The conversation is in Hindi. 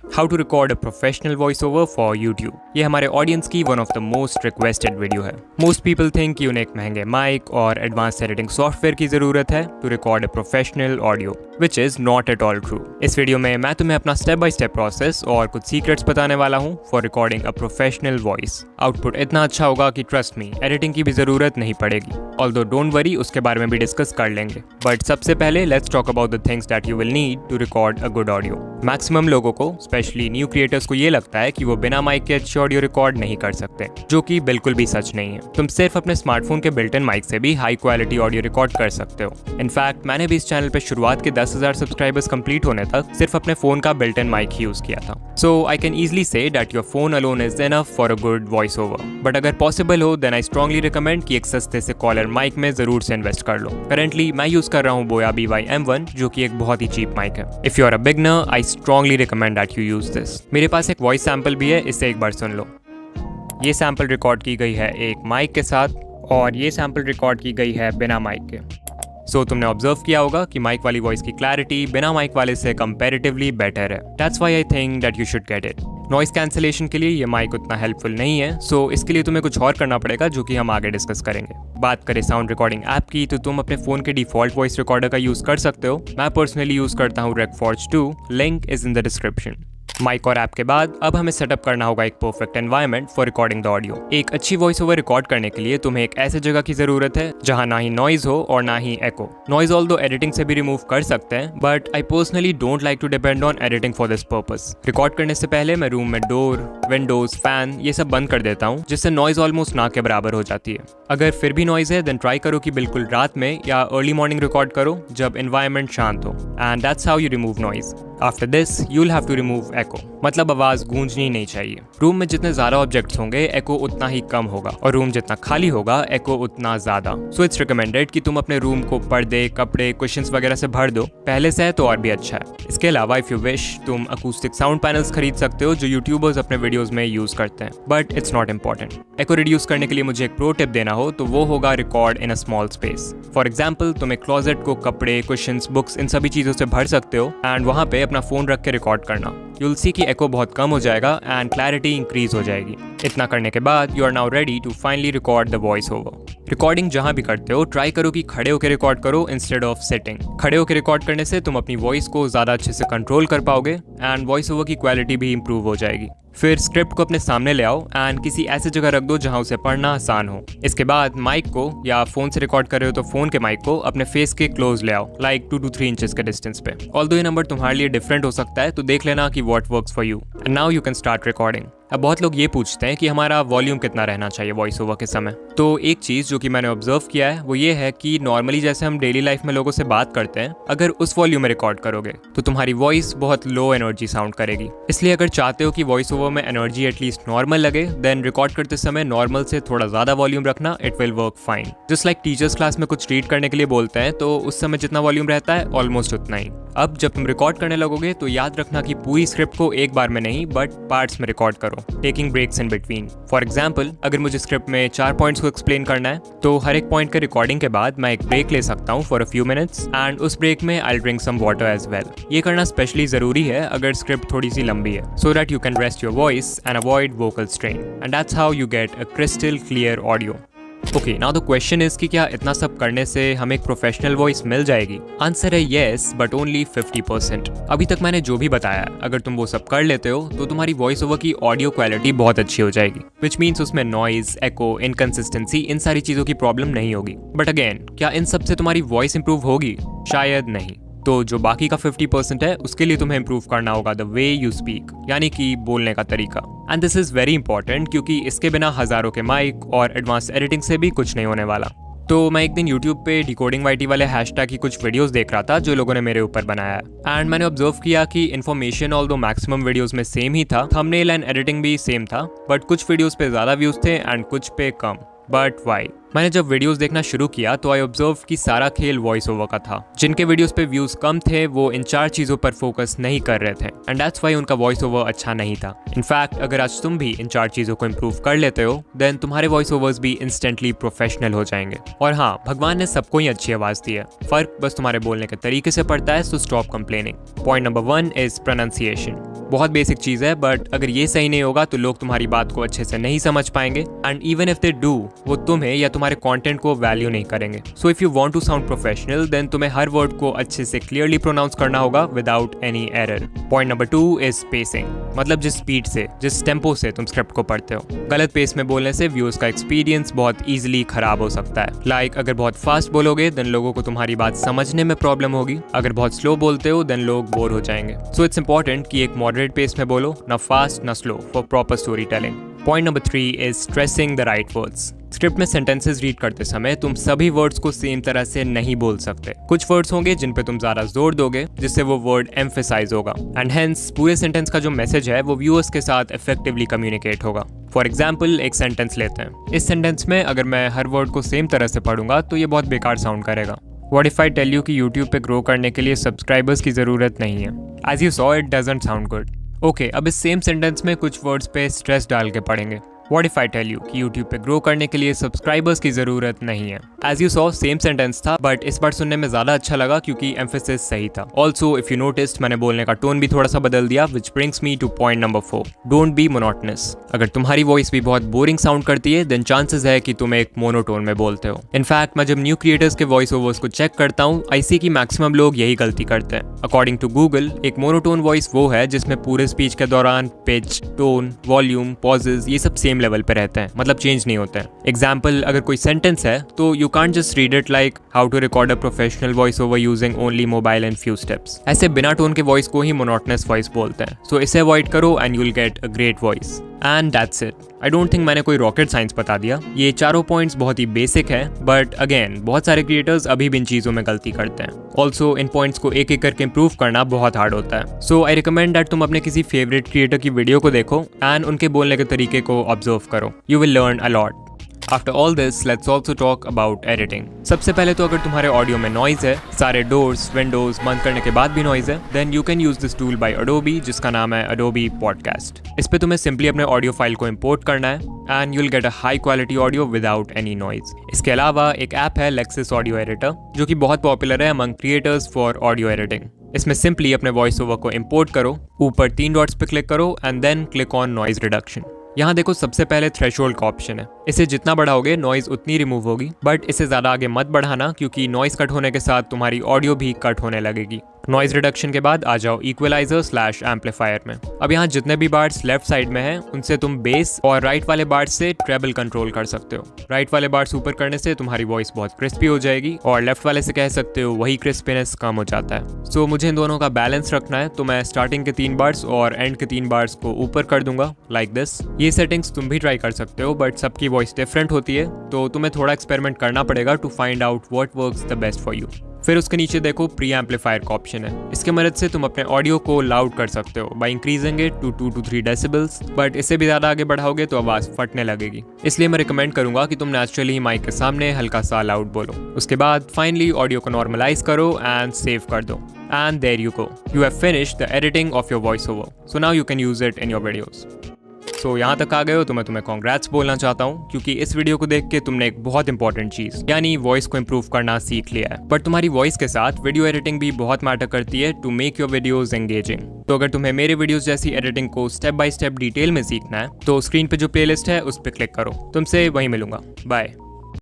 How to record a professional voice over for YouTube. ये हमारे ऑडियंस की one of the most requested video है। मोस्ट पीपल थिंक कि उन्हें एक महंगे माइक और एडवांस एडिटिंग सॉफ्टवेयर की जरूरत है to record a professional audio, which is not at all true. इस वीडियो में मैं तुम्हें अपना स्टेप बाय स्टेप प्रोसेस और कुछ सीक्रेट्स बताने वाला हूँ for recording a professional voice. Output इतना अच्छा होगा कि ट्रस्ट मी, एडिटिंग की भी जरूरत नहीं पड़ेगी। ऑल्दो डोंट वरी, उसके बारे में भी डिस्कस कर लेंगे। बट सबसे पहले let's talk about the things that you will need to record a good audio. Maximum लोगों को, स्पेशली न्यू क्रिएटर्स को ये लगता है कि वो बिना माइक के अच्छी ऑडियो रिकॉर्ड नहीं कर सकते, जो कि बिल्कुल भी सच नहीं है। तुम सिर्फ अपने स्मार्टफोन के बिल्ट इन माइक से भी हाई क्वालिटी ऑडियो रिकॉर्ड कर सकते हो। इनफैक्ट मैंने भी इस चैनल पे शुरुआत के 10,000 सब्सक्राइबर्स कंप्लीट होने तक सिर्फ अपने फोन का बिल्ट इन माइक यूज किया था। So I can easily say that your phone alone is enough for a good voice over. But अगर पॉसिबल हो देन आई स्ट्रांगली रिकमेंड कि एक सस्ते से कॉलर माइक में जरूर से इन्वेस्ट कर लो। करेंटली मैं यूज कर रहा हूँ बोया BY-M1, जो कि एक बहुत ही चीप माइक है। If you are a beginner I strongly recommend that you use this. मेरे पास एक वॉइस सैंपल भी है, इसे एक बार सुन लो। ये सैंपल रिकॉर्ड की गई है एक माइक के साथ और ये सैंपल रिकॉर्ड की गई है बिना माइक के। सो तुमने ऑब्जर्व किया होगा कि माइक वाली वॉइस की क्लैरिटी बिना माइक वाले से कंपैरेटिवली बेटर है। That's why I think that you should get it. Noise cancellation के लिए ये माइक उतना हेल्पफुल नहीं है, सो इसके लिए तुम्हें कुछ और करना पड़ेगा, जो कि हम आगे डिस्कस करेंगे। बात करें साउंड रिकॉर्डिंग ऐप की, तो तुम अपने फोन के डिफॉल्ट वॉइस रिकॉर्डर का यूज कर सकते हो। मैं पर्सनली यूज करता हूँ Recforge 2, link is in the description. Mic और ऐप के बाद अब हमें सेटअप करना होगा एक perfect environment for recording the audio. एक अच्छी वॉइस ओवर रिकॉर्ड करने के लिए तुम्हें एक ऐसे जगह की जरूरत है जहां ना ही नॉइज हो और ना ही एको। नॉइज ऑल्दो एडिटिंग से भी रिमूव कर सकते हैं, but I personally don't like to depend on editing for this purpose. Record करने से पहले मैं रूम में डोर, विंडोज, फैन ये सब बंद कर देता हूँ, जिससे नॉइज ऑलमोस्ट ना के बराबर हो जाती है। अगर फिर भी नॉइज है देन ट्राई करो कि बिल्कुल रात में या अर्ली मॉर्निंग रिकॉर्ड करो जब एनवायरनमेंट शांत हो, and that's how you remove noise. After this you'll have to remove echo, मतलब आवाज गूंजनी नहीं चाहिए। रूम में जितने ज्यादा ऑब्जेक्ट्स होंगे एको उतना ही कम होगा, और रूम जितना खाली होगा एको उतना ज्यादा। सो इट्स रिकमेंडेड कि तुम अपने रूम को पर्दे, कपड़े, कुशन्स वगैरह से भर दो। पहले से है तो और भी अच्छा है। इसके अलावा इफ यू विश तुम अकूस्टिक साउंड पैनल्स खरीद सकते हो, जो यूट्यूबर्स अपने वीडियोस में यूज करते हैं, but it's not important. Echo reduce करने के लिए मुझे एक प्रो टिप देना हो तो वो होगा record in a small space. For example तुम एक क्लोजेट को कपड़े, कुशन्स, बुक्स इन सभी चीजों से भर सकते हो एंड वहां पे अपना फोन रख के रिकॉर्ड करना। यूल सी कि एको बहुत कम हो जाएगा एंड क्लैरिटी इंक्रीज हो जाएगी। इतना करने के बाद you are now ready to finally record the voice over. Recording जहां भी करते हो ट्राई करो कि खड़े होकर रिकॉर्ड करो इंस्टेड ऑफ सिटिंग। खड़े होकर रिकॉर्ड करने से तुम अपनी वॉइस को ज्यादा अच्छे से कंट्रोल कर पाओगे एंड वॉइस ओवर की क्वालिटी भी इंप्रूव हो जाएगी। फिर स्क्रिप्ट को अपने सामने ले आओ एंड किसी ऐसी जगह रख दो जहां उसे पढ़ना आसान हो। इसके बाद माइक को, या फोन से रिकॉर्ड कर रहे हो तो फोन के माइक को अपने फेस के क्लोज ले आओ, लाइक 2 to 3 इंचेस के डिस्टेंस पे। ऑल्दो ये नंबर तुम्हारे लिए डिफरेंट हो सकता है, तो देख लेना कि what works for you. And now you can start recording. अब बहुत लोग ये पूछते हैं कि हमारा वॉल्यूम कितना रहना चाहिए वॉइस ओवर के समय। तो एक चीज़ जो कि मैंने ऑब्जर्व किया है वो ये है कि नॉर्मली जैसे हम डेली लाइफ में लोगों से बात करते हैं, अगर उस वॉल्यूम में रिकॉर्ड करोगे तो तुम्हारी वॉइस बहुत लो एनर्जी साउंड करेगी। इसलिए अगर चाहते हो कि वॉइस ओवर में एनर्जी एटलीस्ट नॉर्मल लगे, देन रिकॉर्ड करते समय नॉर्मल से थोड़ा ज़्यादा वॉल्यूम रखना, it will work fine. Just like teachers class में कुछ रीड करने के लिए बोलते हैं तो उस समय जितना वॉल्यूम रहता है ऑलमोस्ट उतना ही। अब जब तुम रिकॉर्ड करने लगोगे तो याद रखना कि पूरी स्क्रिप्ट को एक बार में नहीं बट पार्ट्स में रिकॉर्ड करो, taking breaks in between. For example अगर मुझे स्क्रिप्ट में 4 पॉइंट्स को एक्सप्लेन करना है तो हर एक पॉइंट के रिकॉर्डिंग के बाद मैं एक ब्रेक ले सकता हूँ for a few minutes, and उस ब्रेक में I drink some water as well. ये करना स्पेशली जरूरी है अगर स्क्रिप्ट थोड़ी सी लंबी है, so that you can rest your voice and avoid vocal strain, and that's how you get a crystal clear audio. Okay, now the question is कि क्या इतना सब करने से हमें एक प्रोफेशनल वॉइस मिल जाएगी? आंसर है येस, बट ओनली 50%। अभी तक मैंने जो भी बताया, अगर तुम वो सब कर लेते हो तो तुम्हारी वॉइस ओवर की ऑडियो क्वालिटी बहुत अच्छी हो जाएगी, विच मीन्स उसमें नॉइज, एको, इनकंसिस्टेंसी, इन सारी चीजों की प्रॉब्लम नहीं होगी। बट अगेन, क्या इन सब से तुम्हारी वॉइस इंप्रूव होगी? शायद नहीं। तो जो बाकी का 50% है उसके लिए तुम्हें इंप्रूव करना होगा द वे यू स्पीक, यानी कि बोलने का तरीका। And this is very important क्योंकि इसके बिना हजारों के माइक और एडवांस एडिटिंग से भी कुछ नहीं होने वाला। तो मैं एक दिन YouTube पे डिकोडिंग YT वाले हैशटैग की कुछ वीडियोस देख रहा था जो लोगों ने मेरे ऊपर बनाया है, एंड मैंने ऑब्जर्व किया कि इन्फॉर्मेशन ऑल्दो मैक्सिमम वीडियोस में सेम ही था, थंबनेल एंड एडिटिंग भी सेम था, बट कुछ वीडियोस पे ज्यादा व्यूज थे एंड कुछ पे कम। But why? मैंने जब वीडियोस देखना शुरू किया तो आई ऑब्जर्व कि सारा खेल वॉइस ओवर का था। जिनके वीडियोस पे व्यूज कम थे वो इन 4 चीजों पर फोकस नहीं कर रहे थे, एंड दैट्स व्हाई उनका वॉइस ओवर अच्छा नहीं था। इनफैक्ट अगर आज तुम भी इन 4 चीजों को इंप्रूव कर लेते हो देन तुम्हारे वॉइस ओवर्स भी इंस्टेंटली प्रोफेशनल हो जाएंगे। और हाँ, भगवान ने सबको ही अच्छी आवाज दी है, फर्क बस तुम्हारे बोलने के तरीके से पड़ता है, so stop complaining. Point number 1 is pronunciation. बहुत बेसिक चीज है, बट अगर ये सही नहीं होगा तो लोग तुम्हारी बात को अच्छे से नहीं समझ पाएंगे, and even if they do, वो तुम्हें या तुम्हारे कंटेंट को वैल्यू नहीं करेंगे। So if you want to sound professional, then तुम्हें हर वर्ड को अच्छे से क्लियरली प्रोनाउंस करना होगा without any error. Point number 2 is spacing, मतलब जिस स्पीड से, जिस टेम्पो से तुम स्क्रिप्ट को पढ़ते हो। गलत पेस में बोलने से व्यूअर्स का एक्सपीरियंस बहुत ईजिली खराब हो सकता है। लाइक अगर बहुत फास्ट बोलोगे देन लोगों को तुम्हारी बात समझने में प्रॉब्लम होगी, अगर बहुत स्लो बोलते हो देन लोग बोर हो जाएंगे। सो इट्स इंपॉर्टेंट कि एक मॉडरेट पेस में बोलो, ना फास्ट ना slow, for proper story telling. Point number 3 is stressing the right words. Script में सेंटेंसेस रीड करते समय तुम सभी वर्ड्स को सेम तरह से नहीं बोल सकते। कुछ वर्ड्स होंगे जिन पे तुम ज्यादा जोर दोगे, जिससे वो वर्ड एम्फेसाइज होगा, एंड हेंस पूरे सेंटेंस का जो मैसेज है वो व्यूअर्स के साथ इफेक्टिवली कम्युनिकेट होगा। फॉर एग्जाम्पल, एक सेंटेंस लेते हैं। इस सेंटेंस में अगर मैं हर वर्ड को सेम तरह से पढ़ूंगा तो ये बहुत बेकार साउंड करेगा। What if I tell you कि YouTube पे ग्रो करने के लिए सब्सक्राइबर्स की ज़रूरत नहीं है? As you saw, it doesn't sound good. Okay, अब इस सेम सेंटेंस में कुछ वर्ड्स पे स्ट्रेस डाल के पढ़ेंगे। What if I tell you कि YouTube पे ग्रो करने के लिए सब्सक्राइबर्स की ज़रूरत नहीं है? As you saw, same sentence था, बट इस बार सुनने में ज़्यादा अच्छा लगा क्योंकि एम्फेसिस सही था। Also, if you noticed, मैंने बोलने का टोन भी थोड़ा सा बदल दिया, which brings me to point number 4. Don't be monotonous. अगर तुम्हारी वॉइस भी बहुत बोरिंग साउंड करती है, then chances है कि तुम एक मोनोटोन में बोलते हो। इनफैक्ट मैं जब न्यू क्रिएटर्स के वॉइस ओवर्स को चेक करता हूँ, I see कि मैक्सिमम लोग यही गलती करते हैं। अकॉर्डिंग टू गूगल, एक मोनोटोन वॉइस वो है जिसमें पूरे स्पीच के दौरान पिच, टोन, वॉल्यूम, पॉजेज ये सब सेम लेवल पे रहते हैं, मतलब चेंज नहीं होते हैं। एग्जाम्पल, अगर कोई सेंटेंस है तो you can't just read it like how to record a professional voice over using only mobile and few steps. ऐसे बिना टोन के वॉइस को ही मोनोटोनस वॉइस बोलते हैं। सो इसे अवॉइड करो and you will get a great voice. And that's it. I don't think मैंने कोई रॉकेट साइंस बता दिया। ये चारों पॉइंट्स बहुत ही बेसिक है, बट अगेन बहुत सारे क्रिएटर्स अभी भी इन चीज़ों में गलती करते हैं। ऑल्सो इन पॉइंट्स को एक एक करके इंप्रूव करना बहुत हार्ड होता है। सो आई रिकमेंड दैट तुम अपने किसी फेवरेट क्रिएटर की वीडियो को देखो एंड उनके बोलने के तरीके को ऑब्जर्व करो। You will learn a lot. After all this, let's also talk about editing. सबसे पहले तो अगर तुम्हारे ऑडियो में नॉइज है, सारे डोर्स, विंडोज बंद करने के बाद भी नॉइज है, then you can use this tool by Adobe जिसका नाम है Adobe Podcast. इस पे तुम्हें सिंपली अपने ऑडियो फाइल को इंपोर्ट करना है and you'll get a high quality audio without any noise. इसके अलावा एक ऐप है Lexis Audio Editor जो कि बहुत पॉपुलर है among creators for audio editing. इसमें सिंपली अपने वॉइस ओवर को इंपोर्ट करो, ऊपर 3 डॉट्स पे क्लिक करो and then click on noise reduction. यहाँ देखो सबसे पहले थ्रेशोल्ड का ऑप्शन है। इसे जितना बढ़ाओगे नॉइज उतनी रिमूव होगी, बट इसे ज़्यादा आगे मत बढ़ाना क्योंकि नॉइज कट होने के साथ तुम्हारी ऑडियो भी कट होने लगेगी। नॉइज रिडक्शन के बाद आ जाओ इक्वलाइजर/एम्पलीफायर में। अब यहाँ जितने भी बार्स लेफ्ट साइड में हैं उनसे तुम बेस और राइट वाले बार्स से ट्रेबल कंट्रोल कर सकते हो। राइट वाले बार्स ऊपर करने से तुम्हारी वॉइस बहुत क्रिस्पी हो जाएगी और लेफ्ट वाले से कह सकते हो वही क्रिस्पीनेस कम हो जाता है। सो मुझे इन दोनों का बैलेंस रखना है, तो मैं स्टार्टिंग के 3 बार्स और एंड के 3 बार्स को ऊपर कर दूंगा लाइक दिस। ये सेटिंग्स तुम भी ट्राई कर सकते हो, बट सबकी वॉइस डिफरेंट होती है, तो तुम्हें थोड़ा एक्सपेरिमेंट करना पड़ेगा to find out what works the best for you. फिर उसके नीचे देखो प्री एम्पलीफायर का ऑप्शन है। इसके मदद से तुम अपने ऑडियो को लाउड कर सकते हो by increasing it to 2 to 3 decibels, but इससे भी ज़्यादा आगे बढ़ाओगे तो आवाज़ फटने लगेगी। इसलिए मैं रिकमेंड करूंगा कि तुम नेचुरली माइक के सामने हल्का सा लाउड बोलो। उसके बाद फाइनली ऑडियो को नॉर्मलाइज करो एंड सेव कर दो। And there you go, you have finished the editing of your voice over. So now you can use it in your videos. So यहाँ तक आ गए हो तो मैं तुम्हें कॉन्ग्रेट्स बोलना चाहता हूँ क्योंकि इस वीडियो को देख के तुमने एक बहुत इंपॉर्टेंट चीज़ यानी वॉइस को इंप्रूव करना सीख लिया है। बट तुम्हारी वॉइस के साथ वीडियो एडिटिंग भी बहुत मैटर करती है to make your videos engaging. तो अगर तुम्हें मेरे वीडियोस जैसी एडिटिंग को स्टेप बाय स्टेप डिटेल में सीखना है तो स्क्रीन पे जो प्लेलिस्ट है उस पर क्लिक करो। तुमसे वहीं मिलूंगा। बाय।